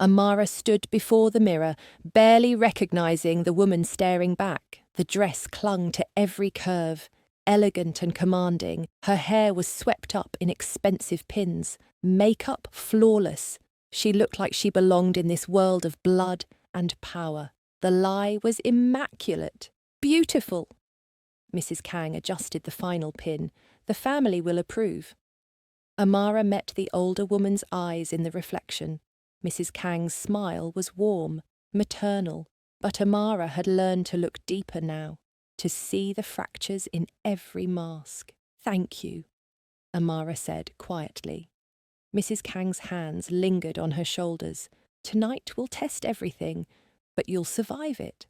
Amara stood before the mirror, barely recognizing the woman staring back. The dress clung to every curve, elegant and commanding. Her hair was swept up in expensive pins, makeup flawless. She looked like she belonged in this world of blood and power. The lie was immaculate, beautiful. Mrs. Kang adjusted the final pin. The family will approve. Amara met the older woman's eyes in the reflection. Mrs. Kang's smile was warm, maternal, but Amara had learned to look deeper now, to see the fractures in every mask. "Thank you," Amara said quietly. Mrs. Kang's hands lingered on her shoulders. "Tonight will test everything, but you'll survive it."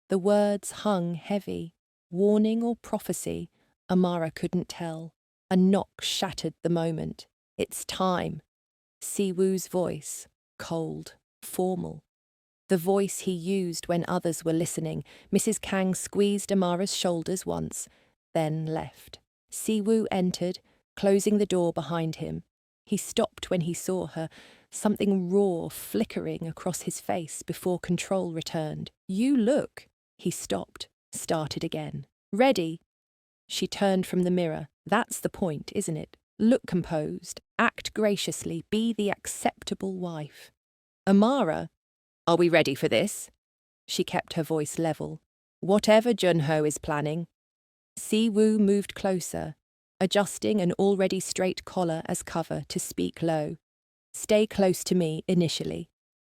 The words hung heavy. Warning or prophecy, Amara couldn't tell. A knock shattered the moment. "It's time." Siwoo's voice, cold, formal. The voice he used when others were listening. Mrs. Kang squeezed Amara's shoulders once, then left. Siwoo entered, closing the door behind him. He stopped when he saw her, something raw flickering across his face before control returned. "You look." He stopped, started again. "Ready?" She turned from the mirror. "That's the point, isn't it? Look composed, act graciously, be the acceptable wife." "Amara, are we ready for this?" She kept her voice level. "Whatever Jun Ho is planning." Siwoo moved closer, adjusting an already straight collar as cover to speak low. "Stay close to me initially.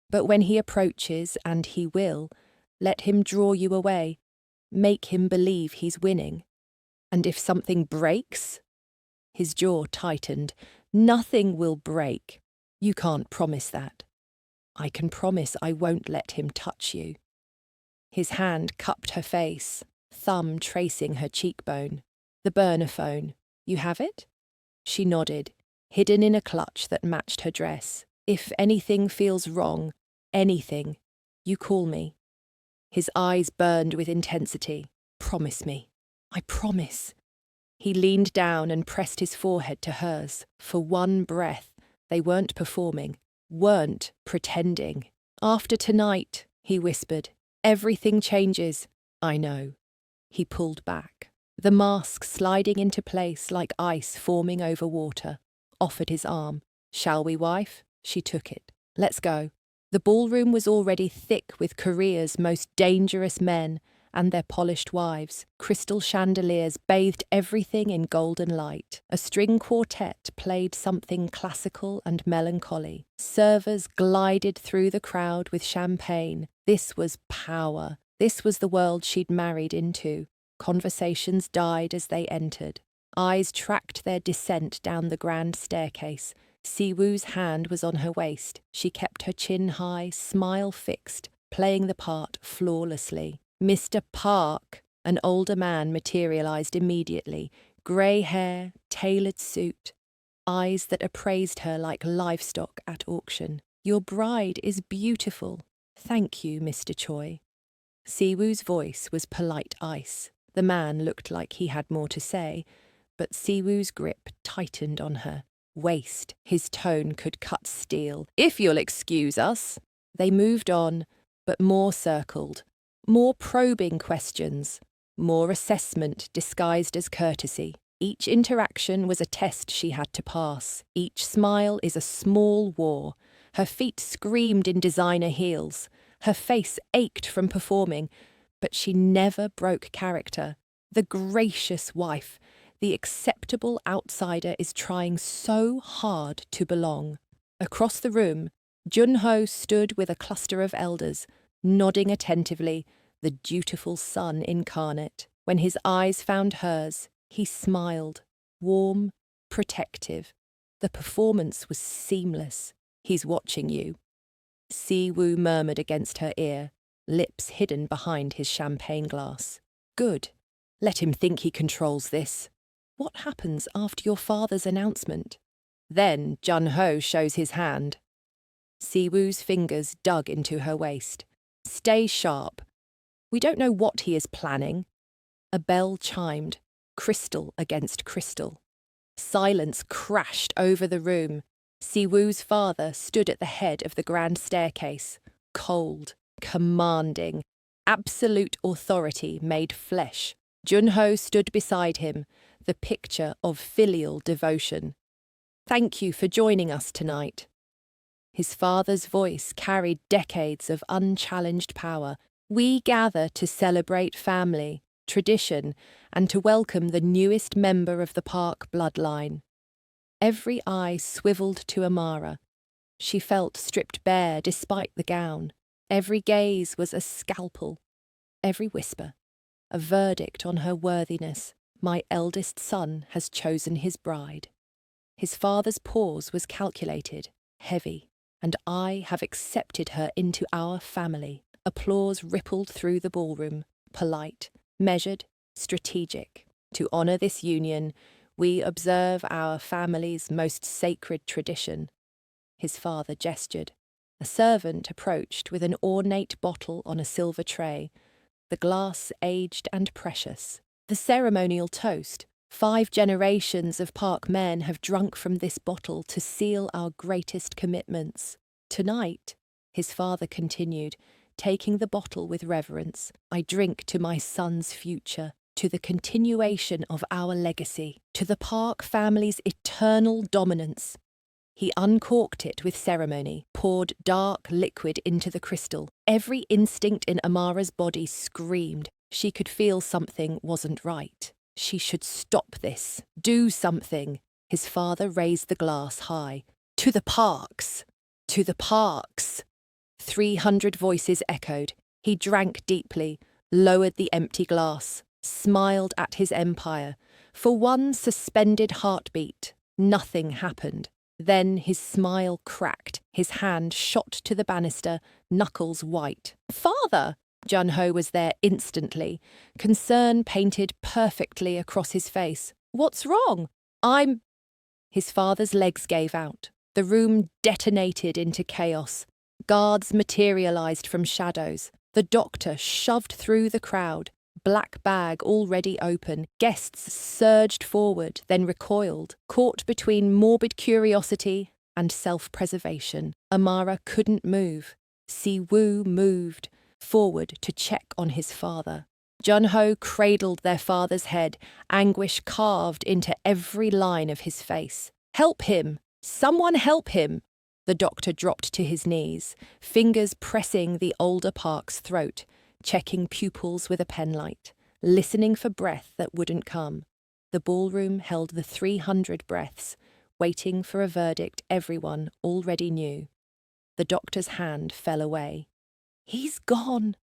But when he approaches, and he will, let him draw you away. Make him believe he's winning. And if something breaks..." His jaw tightened. "Nothing will break. You can't promise that." "I can promise I won't let him touch you." His hand cupped her face, thumb tracing her cheekbone. "The burner phone. You have it?" She nodded, hidden in a clutch that matched her dress. "If anything feels wrong, anything, you call me." His eyes burned with intensity. "Promise me." "I promise." He leaned down and pressed his forehead to hers. For one breath, they weren't performing, weren't pretending. "After tonight," he whispered, "everything changes." "I know." He pulled back, the mask sliding into place like ice forming over water. Offered his arm. "Shall we, wife?" She took it. "Let's go." The ballroom was already thick with Korea's most dangerous men and their polished wives. Crystal chandeliers bathed everything in golden light. A string quartet played something classical and melancholy. Servers glided through the crowd with champagne. This was power. This was the world she'd married into. Conversations died as they entered. Eyes tracked their descent down the grand staircase. Siwoo's hand was on her waist. She kept her chin high, smile fixed, playing the part flawlessly. Mr. Park, an older man, materialized immediately. Grey hair, tailored suit, eyes that appraised her like livestock at auction. "Your bride is beautiful." "Thank you, Mr. Choi." Siwoo's voice was polite ice. The man looked like he had more to say, but Siwoo's grip tightened on her. Waist, his tone could cut steel. "If you'll excuse us." They moved on, but more circled. More probing questions, more assessment disguised as courtesy. Each interaction was a test she had to pass. Each smile is a small war. Her feet screamed in designer heels. Her face ached from performing, but she never broke character. The gracious wife, the acceptable outsider is trying so hard to belong. Across the room, Jun Ho stood with a cluster of elders, nodding attentively, the dutiful son incarnate. When his eyes found hers, he smiled, warm, protective. The performance was seamless. "He's watching you." Siwoo murmured against her ear, lips hidden behind his champagne glass. "Good. Let him think he controls this." "What happens after your father's announcement?" "Then Jun Ho shows his hand." Siwoo's fingers dug into her waist. "Stay sharp. We don't know what he is planning." A bell chimed, crystal against crystal. Silence crashed over the room. Siwoo's father stood at the head of the grand staircase, cold, commanding, absolute authority made flesh. Jun Ho stood beside him, the picture of filial devotion. "Thank you for joining us tonight." His father's voice carried decades of unchallenged power. "We gather to celebrate family, tradition, and to welcome the newest member of the Park bloodline." Every eye swiveled to Amara. She felt stripped bare despite the gown. Every gaze was a scalpel. Every whisper, a verdict on her worthiness. "My eldest son has chosen his bride." His father's pause was calculated, heavy, "and I have accepted her into our family." Applause rippled through the ballroom, polite, measured, strategic. "To honour this union, we observe our family's most sacred tradition." His father gestured. A servant approached with an ornate bottle on a silver tray, the glass aged and precious. "The ceremonial toast. 5 generations of Park men have drunk from this bottle to seal our greatest commitments. Tonight," his father continued, taking the bottle with reverence, "I drink to my son's future, to the continuation of our legacy, to the Park family's eternal dominance." He uncorked it with ceremony, poured dark liquid into the crystal. Every instinct in Amara's body screamed. She could feel something wasn't right. She should stop this. Do something. His father raised the glass high. "To the Parks! To the Parks!" 300 voices echoed. He drank deeply, lowered the empty glass, smiled at his empire. For one suspended heartbeat, nothing happened. Then his smile cracked. His hand shot to the banister, knuckles white. "Father!" Jun Ho was there instantly, concern painted perfectly across his face. "What's wrong?" "I'm—" His father's legs gave out. The room detonated into chaos. Guards materialized from shadows. The doctor shoved through the crowd, black bag already open. Guests surged forward, then recoiled, caught between morbid curiosity and self-preservation. Amara couldn't move. Siwoo moved forward to check on his father. Jun Ho cradled their father's head, anguish carved into every line of his face. "Help him! Someone help him!" The doctor dropped to his knees, fingers pressing the older Park's throat, checking pupils with a penlight, listening for breath that wouldn't come. The ballroom held the 300 breaths, waiting for a verdict everyone already knew. The doctor's hand fell away. "He's gone."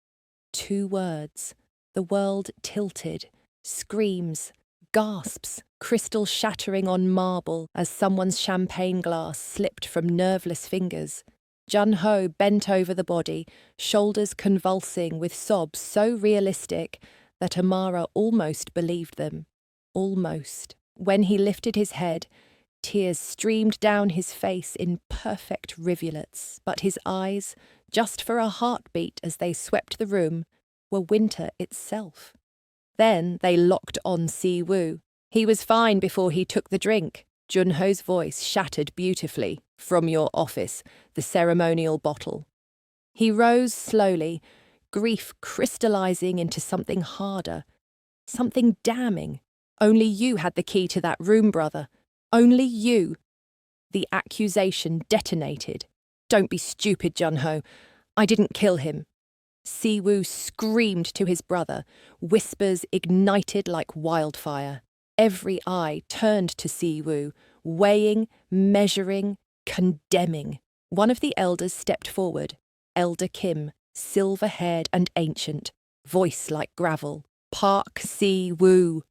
2 words. The world tilted. Screams, gasps, crystal shattering on marble as someone's champagne glass slipped from nerveless fingers. Jun Ho bent over the body, shoulders convulsing with sobs so realistic that Amara almost believed them. Almost. When he lifted his head, tears streamed down his face in perfect rivulets, but his eyes, just for a heartbeat as they swept the room, were winter itself. Then they locked on Siwoo. "He was fine before he took the drink." Jun Ho's voice shattered beautifully. "From your office, the ceremonial bottle." He rose slowly, grief crystallizing into something harder, something damning. "Only you had the key to that room, brother. Only you." The accusation detonated. "Don't be stupid, Jun Ho. I didn't kill him." Siwoo screamed to his brother, whispers ignited like wildfire. Every eye turned to Siwoo, weighing, measuring, condemning. One of the elders stepped forward, Elder Kim, silver-haired and ancient, voice like gravel. "Park Siwoo."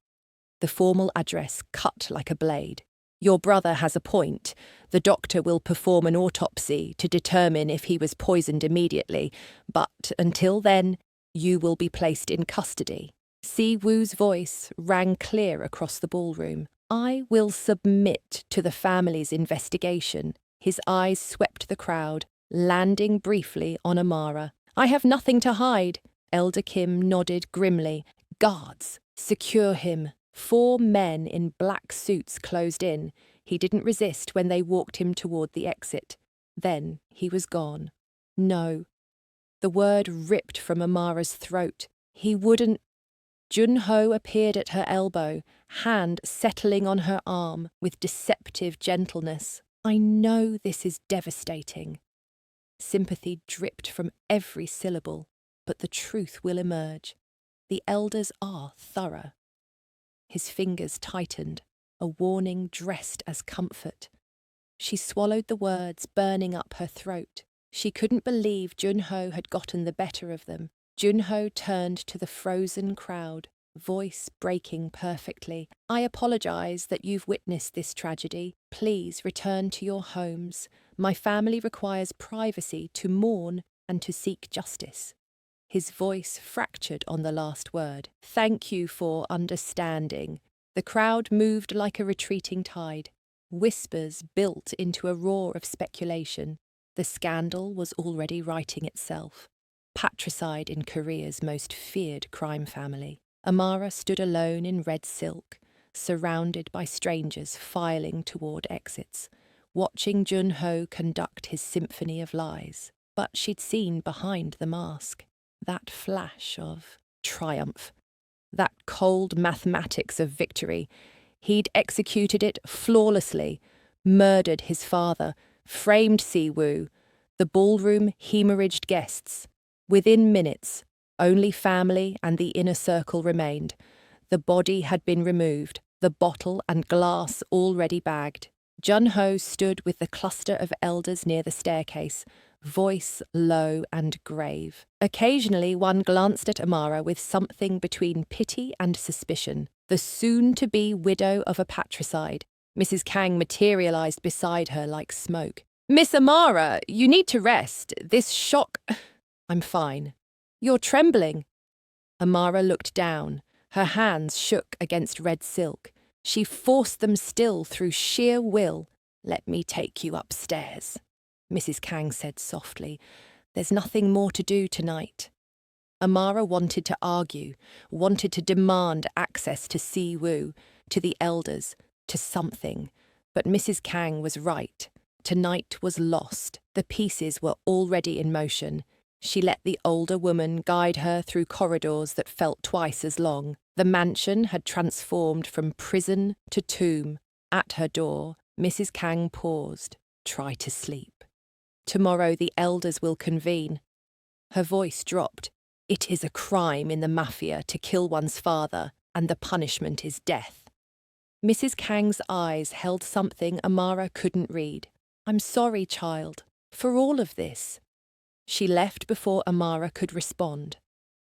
The formal address cut like a blade. "Your brother has a point. The doctor will perform an autopsy to determine if he was poisoned immediately, but until then, you will be placed in custody." Siwoo's voice rang clear across the ballroom. "I will submit to the family's investigation." His eyes swept the crowd, landing briefly on Amara. "I have nothing to hide." Elder Kim nodded grimly. "Guards, secure him." 4 men in black suits closed in, He didn't resist when they walked him toward the exit. Then he was gone. No. The word ripped from Amara's throat. He wouldn't. Jun Ho appeared at her elbow, hand settling on her arm with deceptive gentleness. I know this is devastating. Sympathy dripped from every syllable, but the truth will emerge. The elders are thorough. His fingers tightened, a warning dressed as comfort. She swallowed the words burning up her throat. She couldn't believe Jun Ho had gotten the better of them. Jun Ho turned to the frozen crowd, voice breaking perfectly. I apologize that you've witnessed this tragedy. Please return to your homes. My family requires privacy to mourn and to seek justice. His voice fractured on the last word. Thank you for understanding. The crowd moved like a retreating tide. Whispers built into a roar of speculation. The scandal was already writing itself. Patricide in Korea's most feared crime family. Amara stood alone in red silk, surrounded by strangers filing toward exits, watching Jun Ho conduct his symphony of lies. But she'd seen behind the mask. That flash of triumph, that cold mathematics of victory. He'd executed it flawlessly, murdered his father, framed Siwoo. The ballroom hemorrhaged guests. Within minutes, only family and the inner circle remained. The body had been removed, the bottle and glass already bagged. Jun Ho stood with the cluster of elders near the staircase, voice low and grave. Occasionally one glanced at Amara with something between pity and suspicion. The soon-to-be widow of a patricide. Mrs. Kang materialized beside her like smoke. Miss Amara, you need to rest. This shock... I'm fine. You're trembling. Amara looked down. Her hands shook against red silk. She forced them still through sheer will. Let me take you upstairs, Mrs. Kang said softly. There's nothing more to do tonight. Amara wanted to argue, wanted to demand access to Siwoo, to the elders, to something. But Mrs. Kang was right. Tonight was lost. The pieces were already in motion. She let the older woman guide her through corridors that felt twice as long. The mansion had transformed from prison to tomb. At her door, Mrs. Kang paused. Try to sleep. Tomorrow the elders will convene. Her voice dropped. It is a crime in the Mafia to kill one's father, and the punishment is death. Mrs. Kang's eyes held something Amara couldn't read. I'm sorry, child, for all of this. She left before Amara could respond.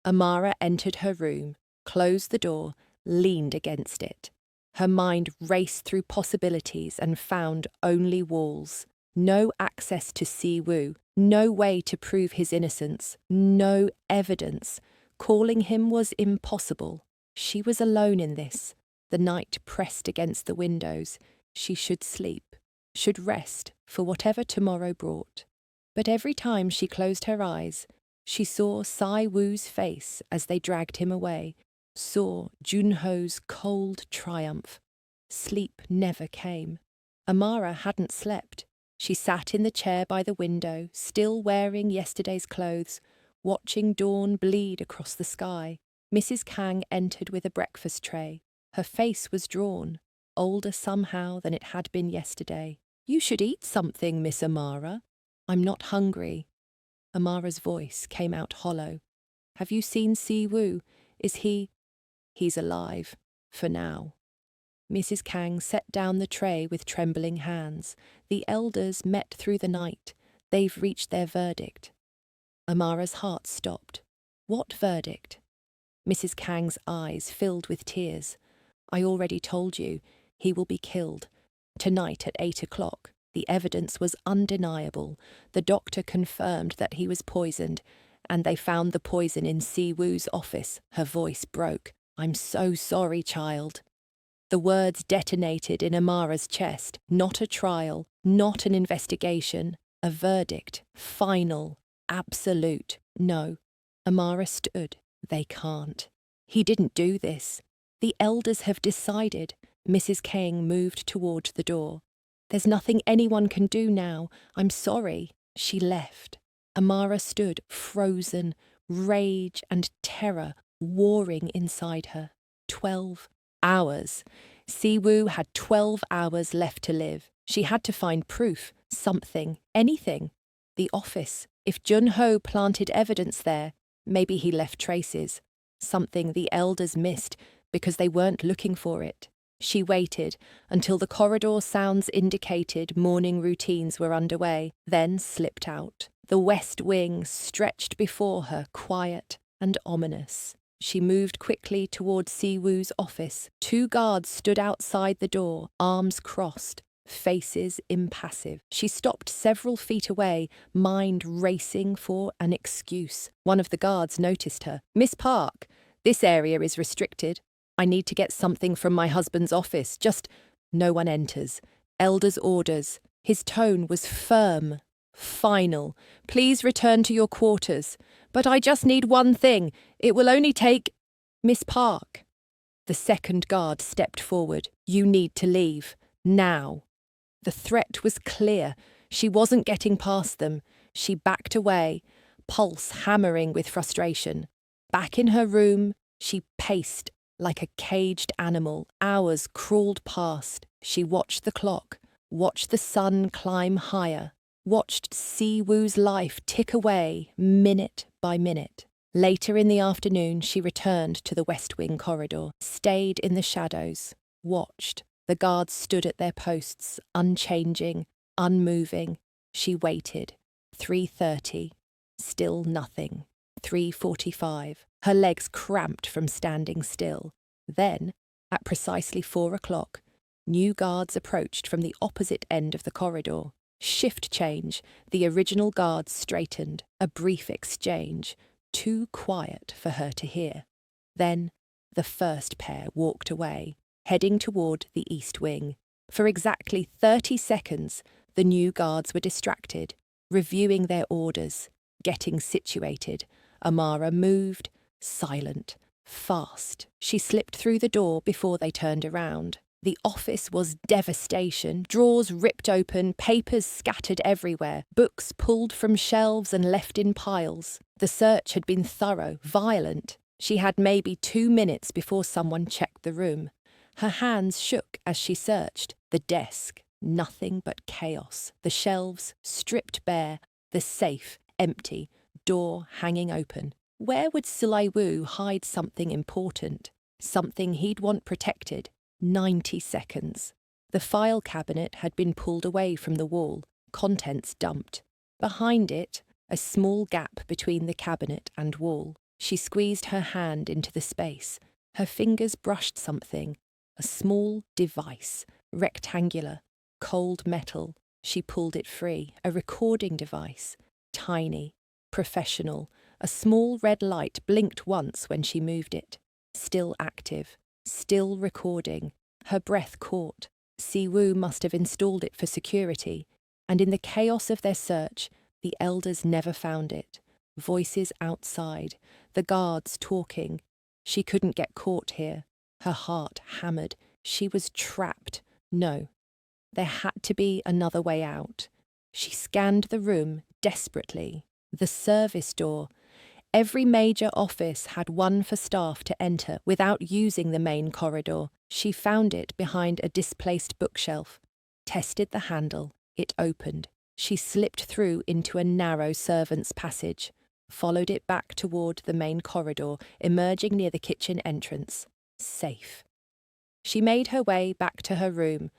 Amara entered her room, closed the door, leaned against it. Her mind raced through possibilities and found only walls. No access to Siwoo, no way to prove his innocence, no evidence. Calling him was impossible. She was alone in this. The night pressed against the windows. She should sleep, should rest for whatever tomorrow brought. But every time she closed her eyes, she saw Siwoo's face as they dragged him away, saw Jun Ho's cold triumph. Sleep never came. Amara hadn't slept. She sat in the chair by the window, still wearing yesterday's clothes, watching dawn bleed across the sky. Mrs. Kang entered with a breakfast tray. Her face was drawn, older somehow than it had been yesterday. You should eat something, Miss Amara. I'm not hungry. Amara's voice came out hollow. Have you seen Siwoo? Is he... He's alive. For now. Mrs. Kang set down the tray with trembling hands. The elders met through the night. They've reached their verdict. Amara's heart stopped. What verdict? Mrs. Kang's eyes filled with tears. I already told you. He will be killed. Tonight at 8 o'clock. The evidence was undeniable. The doctor confirmed that he was poisoned, and they found the poison in Siwoo's office. Her voice broke. I'm so sorry, child. The words detonated in Amara's chest. Not a trial, not an investigation. A verdict. Final. Absolute. No. Amara stood. They can't. He didn't do this. The elders have decided. Mrs. Kang moved toward the door. There's nothing anyone can do now. I'm sorry. She left. Amara stood frozen, rage and terror warring inside her. 12 hours. Siwoo had 12 hours left to live. She had to find proof, something, anything. The office. If Jun Ho planted evidence there, maybe he left traces. Something the elders missed because they weren't looking for it. She waited until the corridor sounds indicated morning routines were underway, then slipped out. The west wing stretched before her, quiet and ominous. She moved quickly toward Siwoo's office. 2 guards stood outside the door, arms crossed, faces impassive. She stopped several feet away, mind racing for an excuse. One of the guards noticed her. "Miss Park, this area is restricted. I need to get something from my husband's office. Just..." No one enters. Elder's orders. His tone was firm, final. "Please return to your quarters. But I just need one thing. It will only take..." "Miss Park." The second guard stepped forward. "You need to leave. Now." The threat was clear. She wasn't getting past them. She backed away, pulse hammering with frustration. Back in her room, she paced like a caged animal. Hours crawled past. She watched the clock, watched the sun climb higher, watched Siwoo's life tick away minute by minute. Later in the afternoon, she returned to the West Wing corridor, stayed in the shadows, watched. The guards stood at their posts, unchanging, unmoving. She waited. 3:30. Still nothing. 3:45. Her legs cramped from standing still. Then, at precisely 4 o'clock, new guards approached from the opposite end of the corridor. Shift change. The original guards straightened. A brief exchange. Too quiet for her to hear. Then, the first pair walked away, heading toward the east wing. For exactly 30 seconds, the new guards were distracted, reviewing their orders, getting situated. Amara moved, silent, fast. She slipped through the door before they turned around. The office was devastation, drawers ripped open, papers scattered everywhere, books pulled from shelves and left in piles. The search had been thorough, violent. She had maybe 2 minutes before someone checked the room. Her hands shook as she searched. The desk, nothing but chaos. The shelves, stripped bare. The safe, empty. Door hanging open. Where would Siwoo hide something important? Something he'd want protected? 90 seconds. The file cabinet had been pulled away from the wall, contents dumped. Behind it, a small gap between the cabinet and wall. She squeezed her hand into the space. Her fingers brushed something. A small device, rectangular, cold metal. She pulled it free. A recording device. Tiny, professional. A small red light blinked once when she moved it. Still active. Still recording. Her breath caught. Siwoo must have installed it for security. And in the chaos of their search, the elders never found it. Voices outside. The guards talking. She couldn't get caught here. Her heart hammered. She was trapped. No. There had to be another way out. She scanned the room desperately. The service door. Every major office had one for staff to enter without using the main corridor. She found it behind a displaced bookshelf. Tested the handle. It opened. She slipped through into a narrow servants' passage. Followed it back toward the main corridor, emerging near the kitchen entrance. Safe. She made her way back to her room,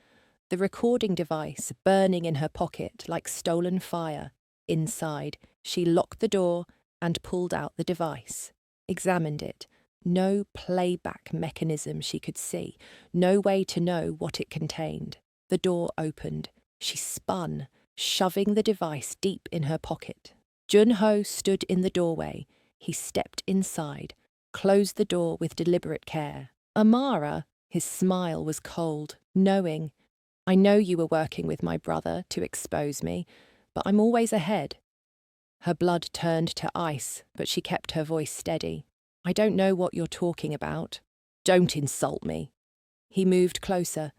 the recording device burning in her pocket like stolen fire. Inside, she locked the door and pulled out the device. Examined it. No playback mechanism she could see. No way to know what it contained. The door opened. She spun, shoving the device deep in her pocket. Jun Ho stood in the doorway. He stepped inside, closed the door with deliberate care. "Amara," his smile was cold, knowing, "I know you were working with my brother to expose me, but I'm always ahead." Her blood turned to ice, but she kept her voice steady. "I don't know what you're talking about." "Don't insult me." He moved closer,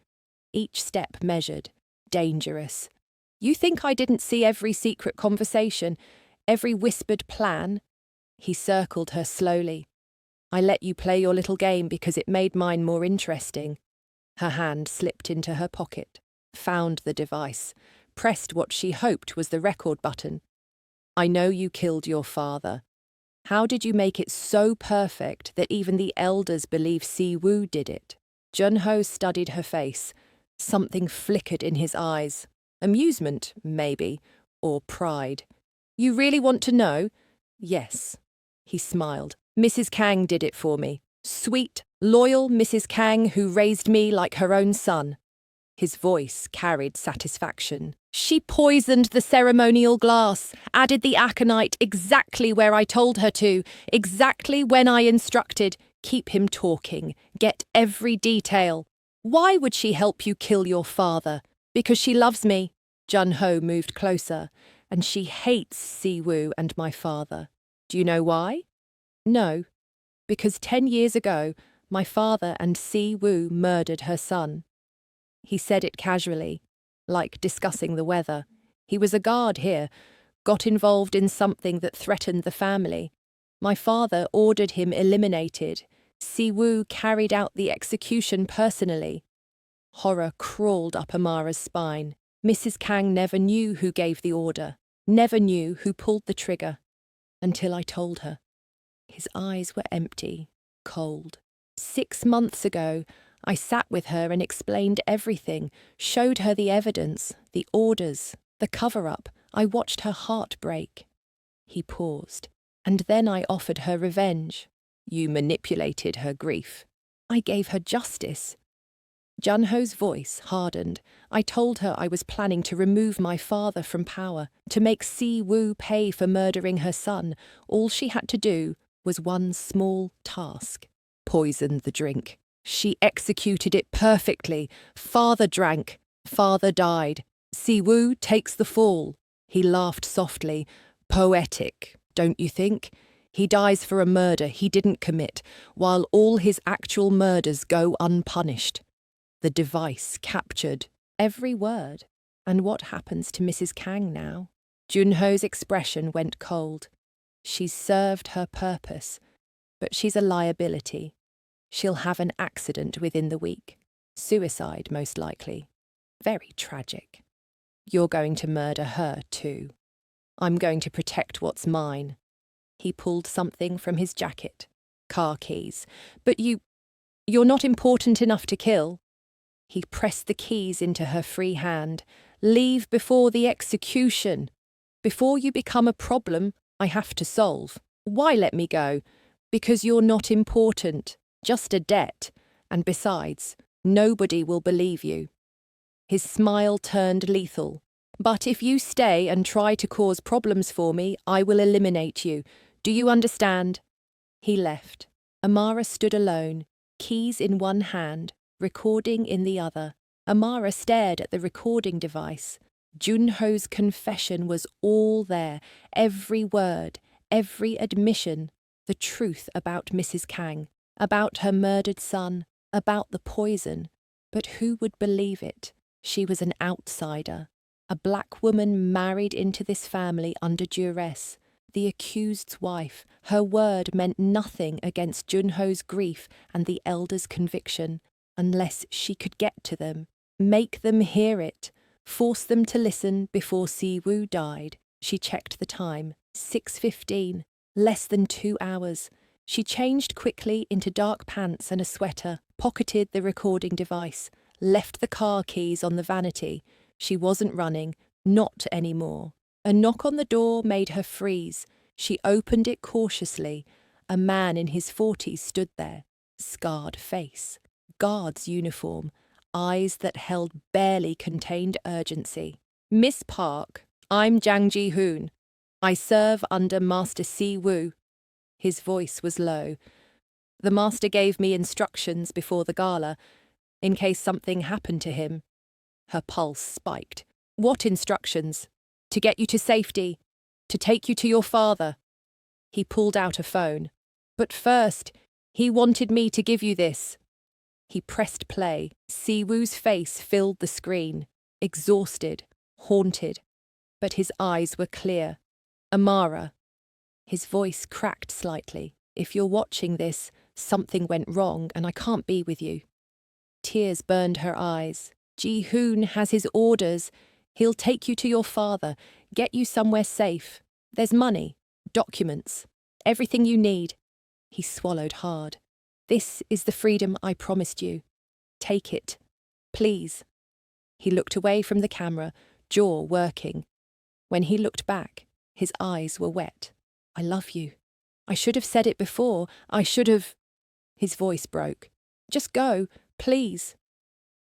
each step measured, dangerous. You think I didn't see every secret conversation, every whispered plan? He circled her slowly. I let you play your little game because it made mine more interesting. Her hand slipped into her pocket, found the device, pressed what she hoped was the record button. I know you killed your father. How did you make it so perfect that even the elders believe Si-woo did it? Jun Ho studied her face. Something flickered in his eyes. Amusement, maybe, or pride. You really want to know? Yes. He smiled. Mrs. Kang did it for me. Sweet, loyal Mrs. Kang who raised me like her own son. His voice carried satisfaction. She poisoned the ceremonial glass, added the aconite exactly where I told her to, exactly when I instructed. Keep him talking. Get every detail. Why would she help you kill your father? Because she loves me. Jun Ho moved closer, and she hates Si-woo and my father. Do you know why? No, because 10 years ago, my father and Si-woo murdered her son. He said it casually, like discussing the weather. He was a guard here, got involved in something that threatened the family. My father ordered him eliminated. Si-woo carried out the execution personally. Horror crawled up Amara's spine. Mrs. Kang never knew who gave the order, never knew who pulled the trigger, until I told her. His eyes were empty, cold. 6 months ago, I sat with her and explained everything, showed her the evidence, the orders, the cover-up. I watched her heart break. He paused, and then I offered her revenge. You manipulated her grief. I gave her justice. Jun Ho's voice hardened. I told her I was planning to remove my father from power, to make Si-woo pay for murdering her son. All she had to do was one small task. Poison the drink. She executed it perfectly. Father drank. Father died. Si-woo takes the fall. He laughed softly. Poetic, don't you think? He dies for a murder he didn't commit, while all his actual murders go unpunished. The device captured every word. And what happens to Mrs. Kang now? Jun Ho's expression went cold. She's served her purpose, but she's a liability. She'll have an accident within the week. Suicide, most likely. Very tragic. You're going to murder her, too. I'm going to protect what's mine. He pulled something from his jacket. Car keys. But you're not important enough to kill. He pressed the keys into her free hand. Leave before the execution. Before you become a problem I have to solve. Why let me go? Because you're not important. Just a debt, and besides, nobody will believe you. His smile turned lethal. But if you stay and try to cause problems for me, I will eliminate you. Do you understand? He left. Amara stood alone, keys in one hand, recording in the other. Amara stared at the recording device. Jun Ho's confession was all there, every word, every admission, the truth about Mrs. Kang. About her murdered son, about the poison. But who would believe it? She was an outsider. A black woman married into this family under duress. The accused's wife. Her word meant nothing against Jun Ho's grief and the elder's conviction, unless she could get to them, make them hear it, force them to listen before Si-woo died. She checked the time. 6:15. Less than 2 hours. She changed quickly into dark pants and a sweater, pocketed the recording device, left the car keys on the vanity. She wasn't running, not anymore. A knock on the door made her freeze. She opened it cautiously. A man in his 40s stood there, scarred face, guard's uniform, eyes that held barely contained urgency. Miss Park, I'm Jang Ji-hoon. I serve under Master Si-woo. His voice was low. The master gave me instructions before the gala, in case something happened to him. Her pulse spiked. What instructions? To get you to safety. To take you to your father. He pulled out a phone. But first, he wanted me to give you this. He pressed play. Si-woo's face filled the screen. exhausted, haunted, but his eyes were clear. Amara. His voice cracked slightly. If you're watching this, something went wrong and I can't be with you. Tears burned her eyes. Ji-hoon has his orders. He'll take you to your father, get you somewhere safe. There's money, documents, everything you need. He swallowed hard. This is the freedom I promised you. Take it. Please. He looked away from the camera, jaw working. When he looked back, his eyes were wet. I love you. I should have said it before. I should have... His voice broke. Just go, please.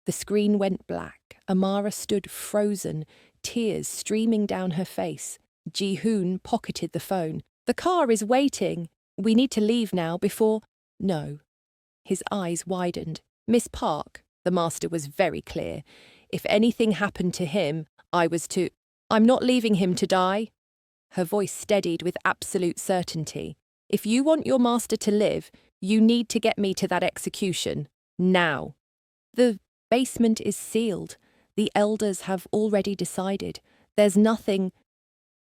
The screen went black. Amara stood frozen, tears streaming down her face. Ji-hoon pocketed the phone. The car is waiting. We need to leave now before... No. His eyes widened. Miss Park, the master was very clear. If anything happened to him, I was to... I'm not leaving him to die. Her voice steadied with absolute certainty. If you want your master to live, you need to get me to that execution. Now. The basement is sealed. The elders have already decided. There's nothing...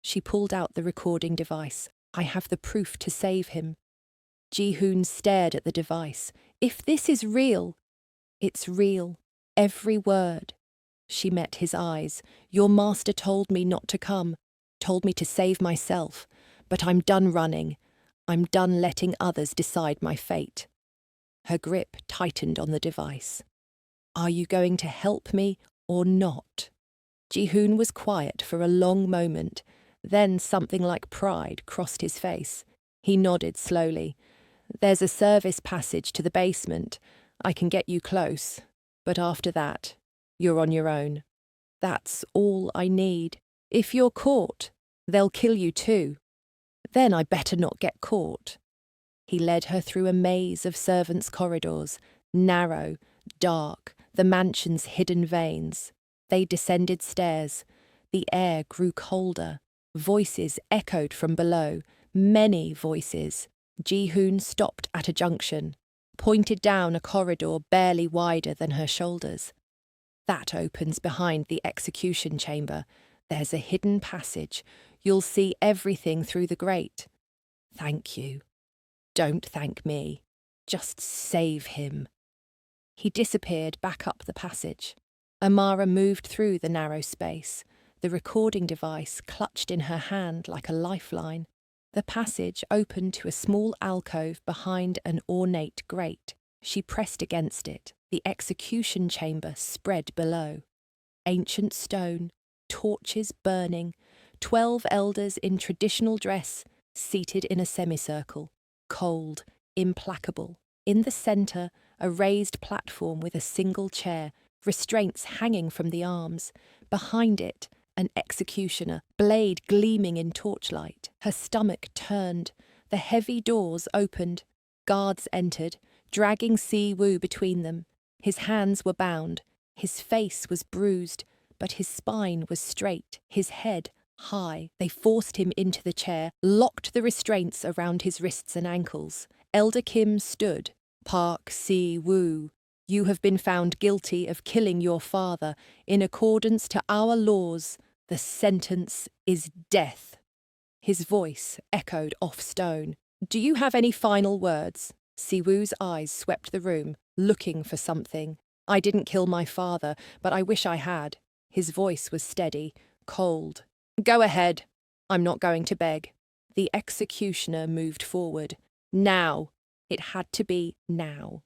She pulled out the recording device. I have the proof to save him. Ji-hoon stared at the device. If this is real... It's real. Every word. She met his eyes. Your master told me not to come. Told me to save myself. But I'm done running. I'm done letting others decide my fate. Her grip tightened on the device. Are you going to help me or not? Ji-hoon was quiet for a long moment. Then something like pride crossed his face. He nodded slowly. There's a service passage to the basement. I can get you close. But after that, you're on your own. That's all I need. If you're caught, they'll kill you too. Then I better not get caught. He led her through a maze of servants' corridors, narrow, dark, the mansion's hidden veins. They descended stairs. The air grew colder. Voices echoed from below, many voices. Ji-hoon stopped at a junction, pointed down a corridor barely wider than her shoulders. That opens behind the execution chamber. There's a hidden passage. You'll see everything through the grate. Thank you. Don't thank me. Just save him. He disappeared back up the passage. Amara moved through the narrow space, the recording device clutched in her hand like a lifeline. The passage opened to a small alcove behind an ornate grate. She pressed against it. The execution chamber spread below. Ancient stone, torches burning, 12 elders in traditional dress, seated in a semicircle, cold, implacable. In the centre, a raised platform with a single chair, restraints hanging from the arms. Behind it, an executioner, blade gleaming in torchlight. Her stomach turned. The heavy doors opened. Guards entered, dragging Si-woo between them. His hands were bound. His face was bruised, but his spine was straight, his head high. They forced him into the chair, locked the restraints around his wrists and ankles. Elder Kim stood. Park Si-woo, you have been found guilty of killing your father. In accordance to our laws, the sentence is death. His voice echoed off stone. Do you have any final words? Si-woo's eyes swept the room, looking for something. I didn't kill my father, but I wish I had. His voice was steady, cold. Go ahead. I'm not going to beg. The executioner moved forward. Now. It had to be now.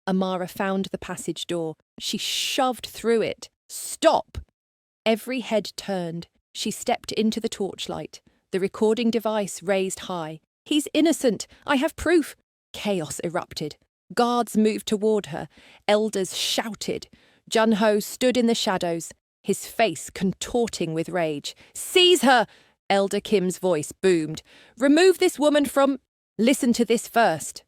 Amara found the passage door. She shoved through it. Stop! Every head turned. She stepped into the torchlight. The recording device raised high. He's innocent. I have proof. Chaos erupted. Guards moved toward her. Elders shouted. Jun Ho stood in the shadows, his face contorting with rage. Seize her! Elder Kim's voice boomed. Remove this woman from... Listen to this first.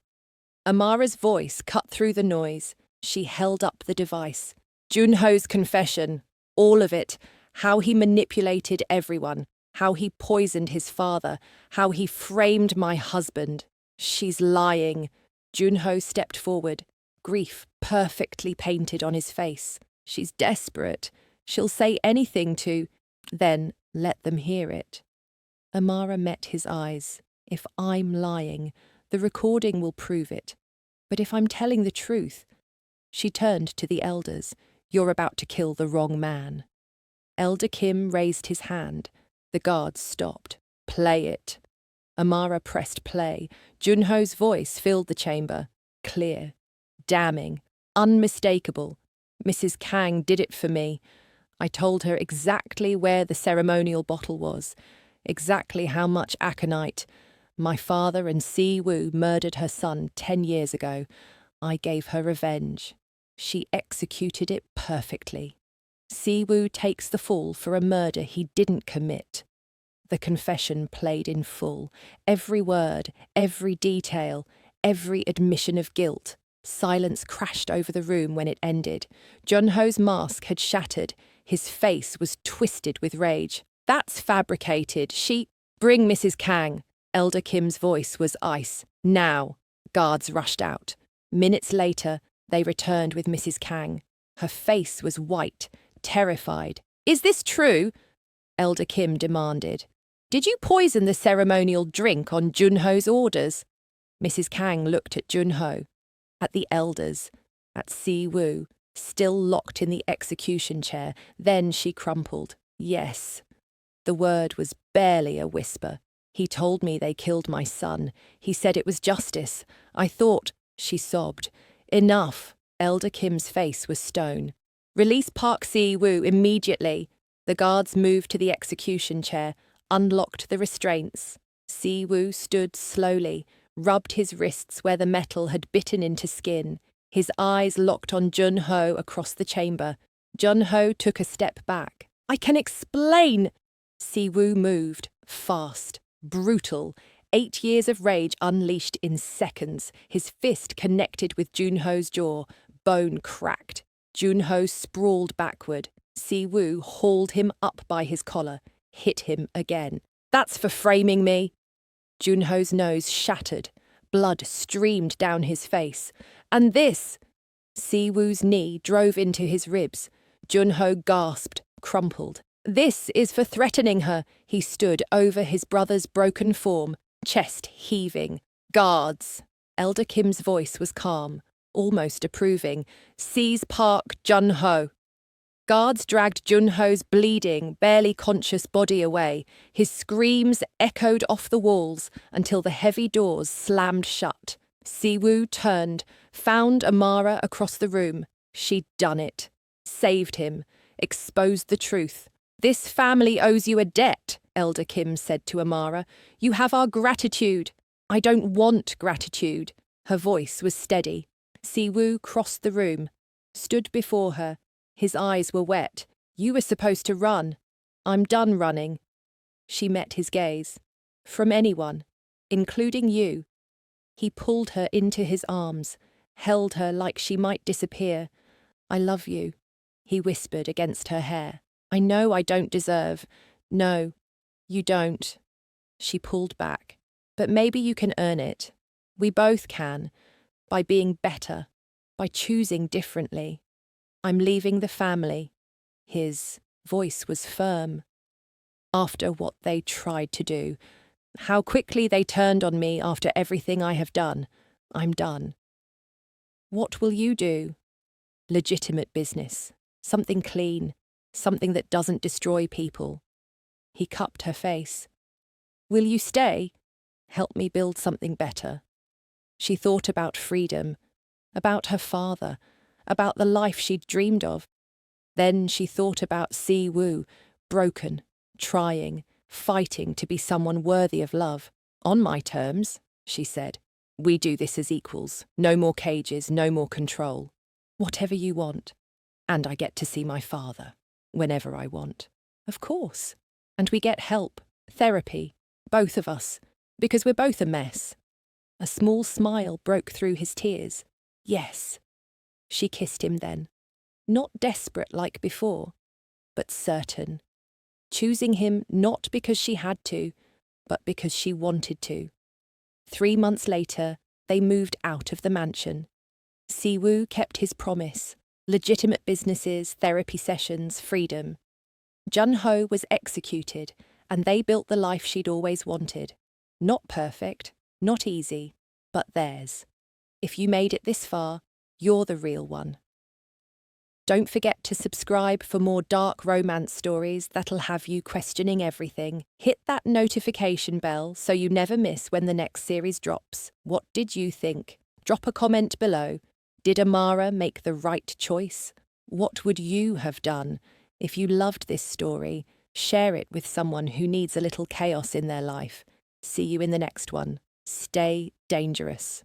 Amara's voice cut through the noise. She held up the device. Jun Ho's confession. All of it. How he manipulated everyone. How he poisoned his father. How he framed my husband. She's lying. Jun Ho stepped forward, grief perfectly painted on his face. She's desperate. She'll say anything to, then let them hear it. Amara met his eyes. If I'm lying, the recording will prove it. But if I'm telling the truth, she turned to the elders. You're about to kill the wrong man. Elder Kim raised his hand. The guards stopped. Play it. Amara pressed play. Jun Ho's voice filled the chamber. Clear, damning, unmistakable. Mrs. Kang did it for me. I told her exactly where the ceremonial bottle was, exactly how much aconite. My father and Si Woo murdered her son 10 years ago. I gave her revenge. She executed it perfectly. Si Woo takes the fall for a murder he didn't commit. The confession played in full. Every word, every detail, every admission of guilt. Silence crashed over the room when it ended. Jun Ho's mask had shattered. His face was twisted with rage. That's fabricated. Bring Mrs. Kang. Elder Kim's voice was ice. Now. Guards rushed out. Minutes later, they returned with Mrs. Kang. Her face was white, terrified. Is this true? Elder Kim demanded. Did you poison the ceremonial drink on Jun Ho's orders? Mrs. Kang looked at Jun Ho, at the elders, at Si Woo, still locked in the execution chair. Then she crumpled. Yes. The word was barely a whisper. He told me they killed my son. He said it was justice. I thought, she sobbed. Enough. Elder Kim's face was stone. Release Park Si Woo immediately. The guards moved to the execution chair, unlocked the restraints. Si Woo stood slowly, rubbed his wrists where the metal had bitten into skin. His eyes locked on Jun Ho across the chamber. Jun Ho took a step back. I can explain. Si Woo moved, fast, brutal. 8 years of rage unleashed in seconds. His fist connected with Jun Ho's jaw. Bone cracked. Jun Ho sprawled backward. Si Woo hauled him up by his collar, hit him again. That's for framing me. Jun Ho's nose shattered. Blood streamed down his face. And this. Si Woo's knee drove into his ribs. Jun Ho gasped, crumpled. This is for threatening her. He stood over his brother's broken form, chest heaving. Guards. Elder Kim's voice was calm, almost approving. Seize Park Jun Ho. Guards dragged Jun Ho's bleeding, barely conscious body away. His screams echoed off the walls until the heavy doors slammed shut. Si Woo turned, found Amara across the room. She'd done it. Saved him. Exposed the truth. This family owes you a debt, Elder Kim said to Amara. You have our gratitude. I don't want gratitude. Her voice was steady. Si Woo crossed the room, stood before her. His eyes were wet. You were supposed to run. I'm done running. She met his gaze. From anyone, including you. He pulled her into his arms, held her like she might disappear. I love you, he whispered against her hair. I know I don't deserve. No, you don't. She pulled back. But maybe you can earn it. We both can. By being better. By choosing differently. I'm leaving the family. His voice was firm. After what they tried to do. How quickly they turned on me after everything I have done. I'm done. What will you do? Legitimate business. Something clean. Something that doesn't destroy people. He cupped her face. Will you stay? Help me build something better. She thought about freedom, about her father, about the life she'd dreamed of. Then she thought about Si Woo, broken, trying, fighting to be someone worthy of love. On my terms, she said. We do this as equals. No more cages, no more control. Whatever you want. And I get to see my father. Whenever I want. Of course. And we get help, therapy, both of us, because we're both a mess. A small smile broke through his tears. Yes. She kissed him then. Not desperate like before, but certain. Choosing him not because she had to, but because she wanted to. 3 months later, they moved out of the mansion. Si Woo kept his promise. Legitimate businesses, therapy sessions, freedom. Jun Ho was executed, and they built the life she'd always wanted. Not perfect, not easy, but theirs. If you made it this far, you're the real one. Don't forget to subscribe for more dark romance stories that'll have you questioning everything. Hit that notification bell so you never miss when the next series drops. What did you think? Drop a comment below. Did Amara make the right choice? What would you have done? If you loved this story, share it with someone who needs a little chaos in their life. See you in the next one. Stay dangerous.